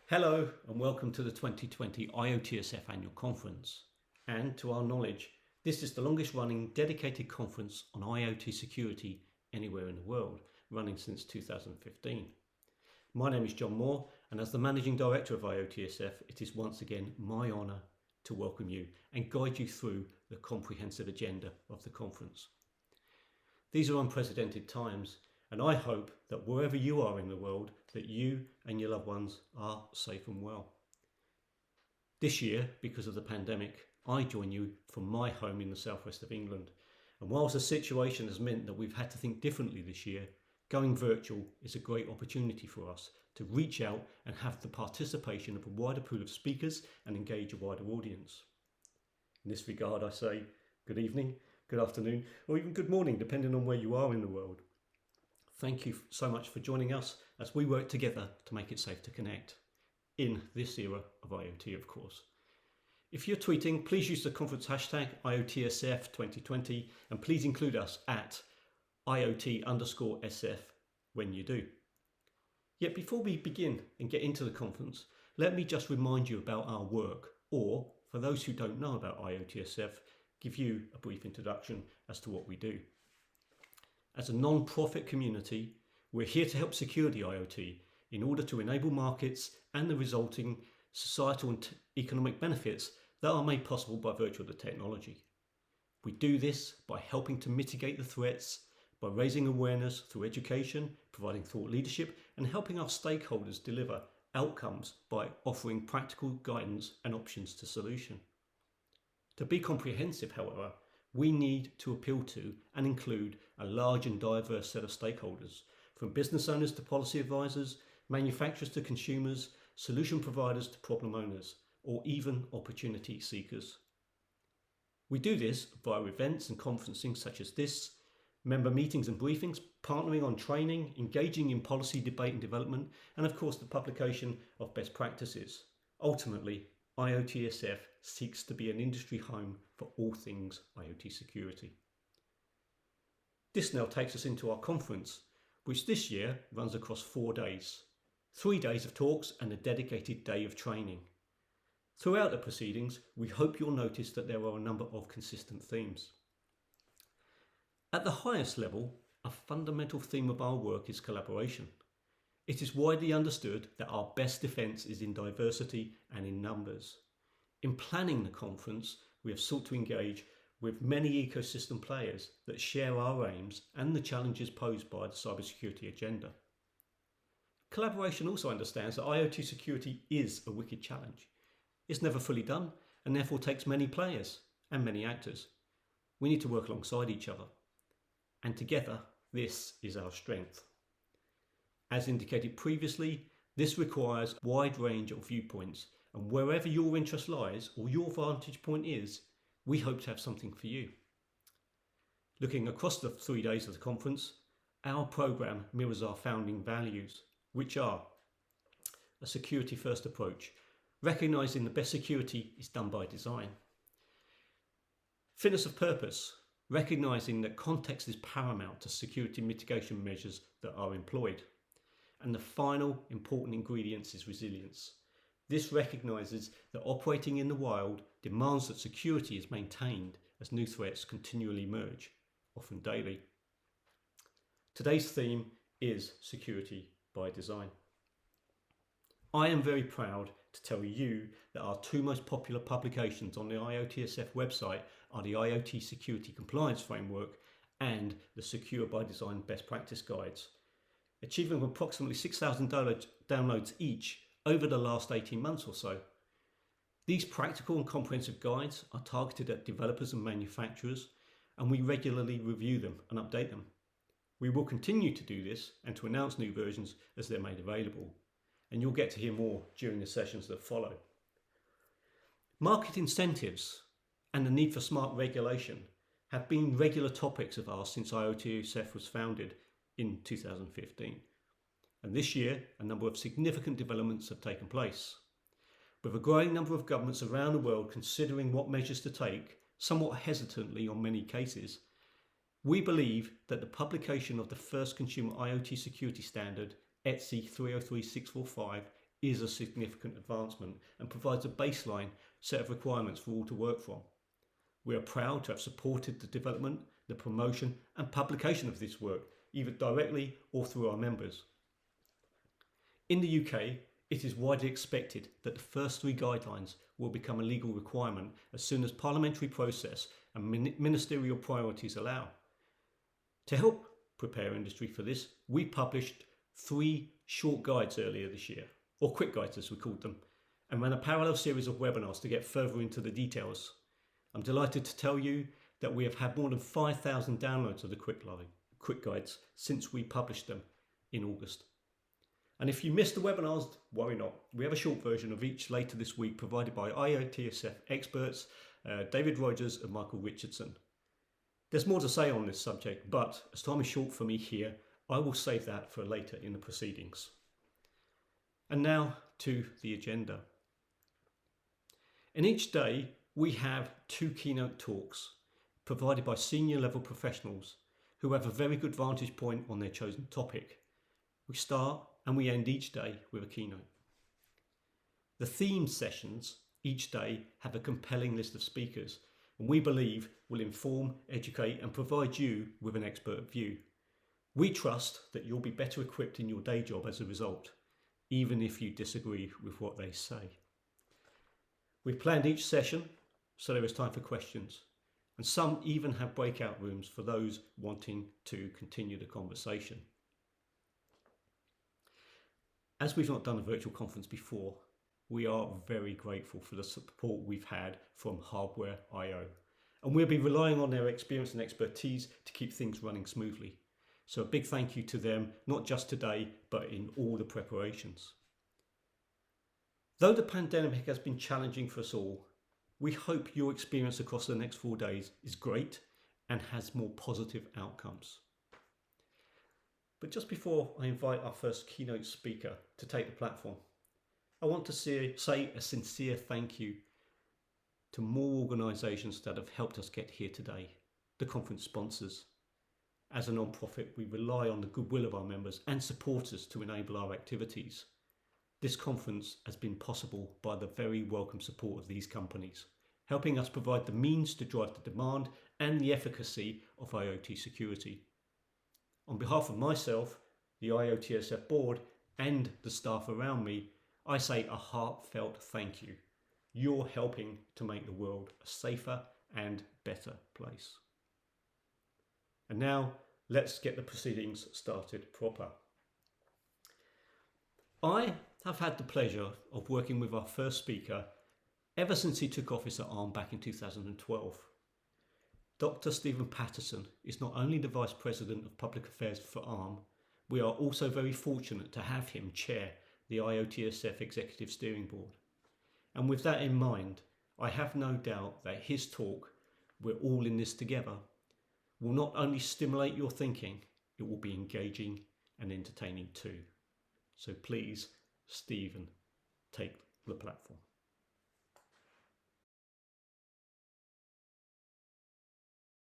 Hello and welcome to the 2020 IoTSF Annual Conference. And to our knowledge, this is the longest running dedicated conference on IoT security anywhere in the world, running since 2015. My name is John Moore, and as the Managing Director of IoTSF, it is once again my honour to welcome you and guide you through the comprehensive agenda of the conference. These are unprecedented times, and I hope that wherever you are in the world, that you and your loved ones are safe and well. This year, because of the pandemic, I join you from my home in the southwest of England. And whilst the situation has meant that we've had to think differently this year, going virtual is a great opportunity for us to reach out and have the participation of a wider pool of speakers and engage a wider audience. In this regard, I say good evening, good afternoon, or even good morning, depending on where you are in the world. Thank you so much for joining us as we work together to make it safe to connect in this era of IoT, of course. If you're tweeting, please use the conference hashtag IoTSF 2020 and please include us at IoT_SF when you do. Yet before we begin and get into the conference, let me just remind you about our work, or for those who don't know about IoTSF, give you a brief introduction as to what we do. As a non-profit community, we're here to help secure the IoT in order to enable markets and the resulting societal and economic benefits that are made possible by virtue of the technology. We do this by helping to mitigate the threats, by raising awareness through education, providing thought leadership, and helping our stakeholders deliver outcomes by offering practical guidance and options to solution. To be comprehensive, however, we need to appeal to and include a large and diverse set of stakeholders, from business owners to policy advisors, manufacturers to consumers, solution providers to problem owners, or even opportunity seekers. We do this via events and conferencing such as this, member meetings and briefings, partnering on training, engaging in policy debate and development, and of course the publication of best practices. Ultimately, IoTSF seeks to be an industry home for all things IoT security. This now takes us into our conference, which this year runs across 4 days, 3 days of talks and a dedicated day of training. Throughout the proceedings, we hope you'll notice that there are a number of consistent themes. At the highest level, a fundamental theme of our work is collaboration. It is widely understood that our best defence is in diversity and in numbers. In planning the conference, we have sought to engage with many ecosystem players that share our aims and the challenges posed by the cybersecurity agenda. Collaboration also understands that IoT security is a wicked challenge. It's never fully done and therefore takes many players and many actors. We need to work alongside each other. And together, this is our strength. As indicated previously, this requires a wide range of viewpoints, and wherever your interest lies or your vantage point is, we hope to have something for you. Looking across the 3 days of the conference, our programme mirrors our founding values, which are a security-first approach, recognising the best security is done by design. Fitness of purpose, recognising that context is paramount to security mitigation measures that are employed. And the final important ingredient is resilience. This recognises that operating in the wild demands that security is maintained as new threats continually emerge, often daily. Today's theme is security by design. I am very proud to tell you that our 2 most popular publications on the IoTSF website are the IoT Security Compliance Framework and the Secure by Design Best Practice Guides, achieving approximately 6,000 downloads each over the last 18 months or so. These practical and comprehensive guides are targeted at developers and manufacturers, and we regularly review them and update them. We will continue to do this and to announce new versions as they're made available, and you'll get to hear more during the sessions that follow. Market incentives and the need for smart regulation have been regular topics of ours since IoTSF was founded in 2015. And this year, a number of significant developments have taken place. With a growing number of governments around the world considering what measures to take, somewhat hesitantly on many cases, we believe that the publication of the first consumer IoT security standard, ETSI 303645, is a significant advancement and provides a baseline set of requirements for all to work from. We are proud to have supported the development, the promotion and publication of this work, either directly or through our members. In the UK, it is widely expected that the first 3 guidelines will become a legal requirement as soon as parliamentary process and ministerial priorities allow. To help prepare industry for this, we published 3 short guides earlier this year, or quick guides as we called them, and ran a parallel series of webinars to get further into the details. I'm delighted to tell you that we have had more than 5,000 downloads of the quick guides since we published them in August. And if you missed the webinars, worry not. We have a short version of each later this week provided by IoTSF experts David Rogers and Michael Richardson. There's more to say on this subject, but as time is short for me here, I will save that for later in the proceedings. And now to the agenda. In each day, we have 2 keynote talks provided by senior level professionals who have a very good vantage point on their chosen topic. We start and we end each day with a keynote. The theme sessions each day have a compelling list of speakers and we believe will inform, educate and provide you with an expert view. We trust that you'll be better equipped in your day job as a result, even if you disagree with what they say. We've planned each session so there is time for questions, and some even have breakout rooms for those wanting to continue the conversation. As we've not done a virtual conference before, we are very grateful for the support we've had from Hardware IO, and we'll be relying on their experience and expertise to keep things running smoothly. So a big thank you to them, not just today, but in all the preparations. Though the pandemic has been challenging for us all, we hope your experience across the next 4 days is great and has more positive outcomes. But just before I invite our first keynote speaker to take the platform, I want to say a sincere thank you to more organisations that have helped us get here today, the conference sponsors. As a non-profit, we rely on the goodwill of our members and supporters to enable our activities. This conference has been possible by the very welcome support of these companies, helping us provide the means to drive the demand and the efficacy of IoT security. On behalf of myself, the IoTSF board and the staff around me, I say a heartfelt thank you. You're helping to make the world a safer and better place. And now let's get the proceedings started proper. I have had the pleasure of working with our first speaker ever since he took office at ARM back in 2012. Dr. Stephen Patterson is not only the Vice President of Public Affairs for ARM, we are also very fortunate to have him chair the IoTSF Executive Steering Board. And with that in mind, I have no doubt that his talk, "We're all in this together," will not only stimulate your thinking, it will be engaging and entertaining too. So please, Stephen, take the platform.